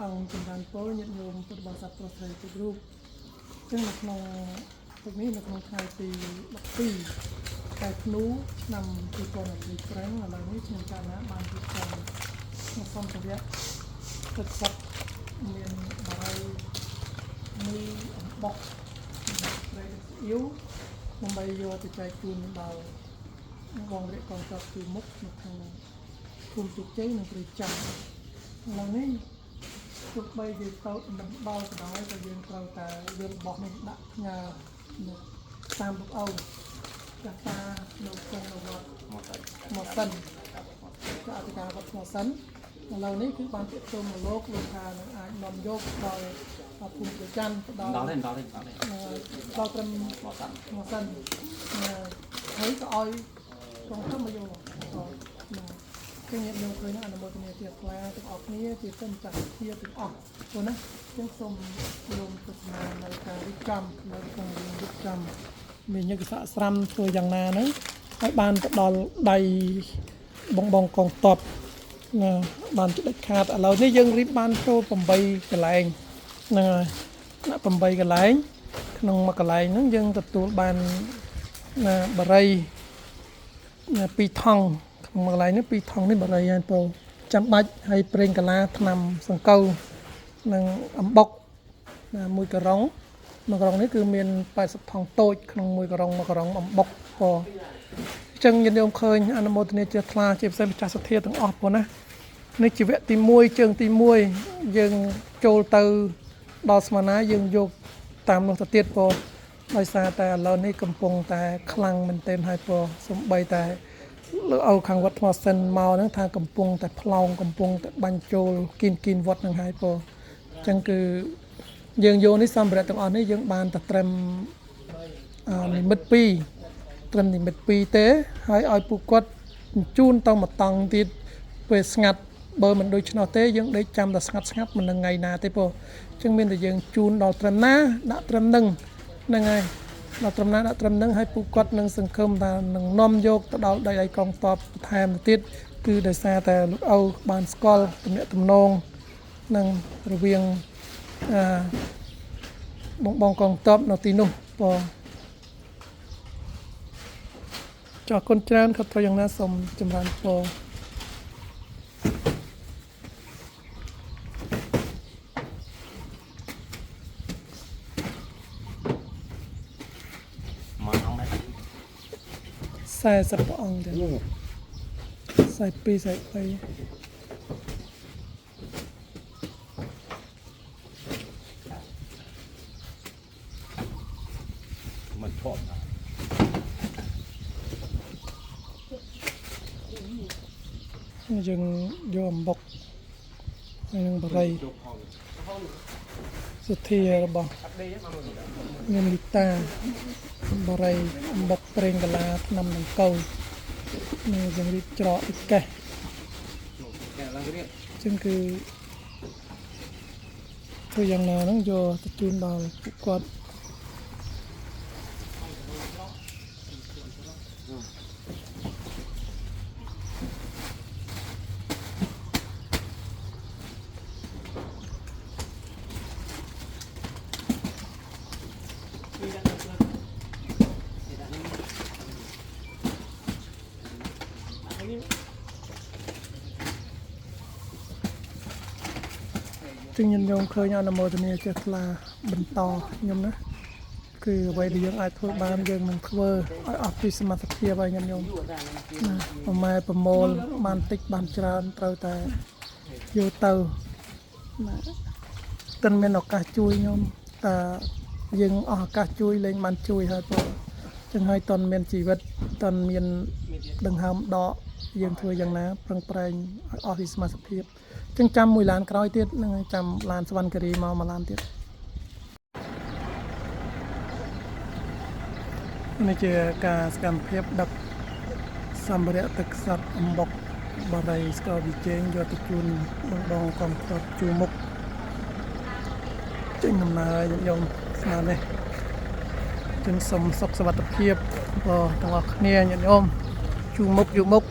អង្គចម្រើនពរញាតិញោមពុទ្ធបរិស័ទប្រុសស្រីគ្រប់រូបซึ่งនៅក្នុងទឹកនេះនៅក្នុងថ្ងៃទី12ខែធ្នូឆ្នាំ2025ឥឡូវនេះខ្ញុំកាលណាបានរៀបចំក្នុងសម្ភារៈទឹកសុទ្ធមានបារីមីអំបុកត្រីអ៊ីវដើម្បីយកទៅចែកជូនដល់បងរាជកងទ័ពជួរមុខនៅក្នុងភូមិជោគជ័យនិងព្រៃចន្ទឥឡូវនេះទោះបីជាទៅមិនដល់ក៏ដោយក៏យើងត្រូវតែយករបស់នេះដាក់ផ្ញើនៅតាមលោកអូនចាស់តានៅក្នុងវត្តមកសិនចាអធិការវត្តមកសិនឥឡូវនេះគឺបានទាក់ទងមកលោកថានឹងអាចនាំយកដល់ភូមិព្រៃចន្ទដល់ត្រឹមមកសិនហើយក៏ឲ្យកងទ័ពមកយកគឺញាតិញោមឃើញអនុមោទនាជាថ្លាទាំងអស់គ្នាជាសិនចាស់ជាទាំងអស់ព្រោះណាខ្ញុំសូមលោកទស្សនានៅការរៀបចំនៅក្នុងរៀបចំមានយកសាកស្រាំធ្វើយ៉ាងណាហ្នឹងហើយបានទៅដល់ដៃបងកងទ័ពណាបានជិតដាច់ខាតឥឡូវនេះយើងរៀបបានចូល8កន្លែងហ្នឹងហើយដាក់8កន្លែងក្នុងមួយកន្លែងហ្នឹងយើងទទួលបានណាបារី2ថង់ក្នុងមួយកន្លែងនេះ2ថង់នេះបារីហើយបងចាំបាច់ហើយប្រេងកាឡាថ្នាំសង្កូវនិងអំបុកណាមួយកក្រុងនេះគឺមាន80ថង់តូចក្នុងមួយកក្រុងអំបុកបងអញ្ចឹងញាតិញោមឃើញអនុមោទនាជាថ្លាជាពិសេសម្ចាស់សទ្ធាទាំងអស់បងណានេះជាវគ្គទី1ជើងទី1យើងចូលទៅដល់ស្មារតីយើងយកតាមនោះទៅទៀតបងដោយសារតែឥឡូវនេះកំពុងតែខ្លាំងមែនទែនហើយបងសំបីតែលើអូខាងវត្តថ្មសិនមកហ្នឹងថាកំពុងតែផ្លោងកំពុងតែបាញ់ចូលគីនវត្តហ្នឹងហើយបងអញ្ចឹងគឺយើងយកនេះសម្ភារៈទាំងអស់នេះយើងបានតែត្រឹមនិមិត្ត2ត្រឹមនិមិត្ត2ទេហើយឲ្យពួកគាត់បញ្ជូនទៅមកតង់ទៀតពេលស្ងាត់បើមិនដូច្នោះទេយើងដេកចាំតែស្ងាត់មិននឹងថ្ងៃណាទេបងអញ្ចឹងមានតែយើងជូនដល់ត្រឹមណាដាក់ត្រឹមហ្នឹងហើយដល់ត្រឹមណាដាក់ត្រឹមហ្នឹងហើយពួកគាត់នឹងសង្ឃឹមថានឹងនាំយកទៅដល់ដៃឯកងទ័ពបន្ថែមទៅទៀតគឺដោយសារតែលោកអូបានស្គាល់ទំនាក់ទំនងនឹងរវាងបងកងទ័ពនៅទីនោះបងចោះគុណច្រើនខុសត្រូវយ៉ាងណាសូមចម្រើនពរ40ព្រះអង្គទេ42 43មិនធំយើងយកអំបុកហើយនឹងបរិយសុធារបស់មានលីតាបរិយអំបុកប្រេងកាឡាថ្នាំដង្កូវនេះយើងរៀបច្រកអ៊ីកេសចឹងគឺធ្វើយ៉ាងណាហ្នឹងយកទៅជូនដល់ពួកគាត់จึงញាតិញោមឃើញអនុមោទនាចេះថ្លាបន្តខ្ញុំណាគឺអ្វីដែលយើងអាចធ្វើបានយើងនឹងធ្វើឲ្យអស់ពីសមត្ថភាពហើយញាតិញោមណាប្រម៉ែប្រមូលបានតិចបានច្រើនត្រូវតែយកទៅណាទិនមានឱកាសជួយខ្ញុំតែយើងអស់ឱកាសជួយលែងបានជួយហើយបងចឹងហើយតន់មានជីវិតតន់មានដង្ហើមដកយើងធ្វើយ៉ាងណាប្រឹងប្រែងឲ្យអស់ពីសមត្ថភាពចឹងចាំមួយឡានក្រោយទៀតនឹងចាំឡានសវណ្ណគិរីមកមួយឡានទៀតនេះជាការសកម្មភាពដឹកសម្ភារៈទឹកខ្សាត់អំបុកបារីស្ករវិជែងយកទៅជូនបងកងទ័ពជួរមុខចេញដំណើរយកស្នានេះចឹងសូមសុខសុវត្ថិភាពបងទាំងអស់គ្នាញាតិញោមជួរមុខ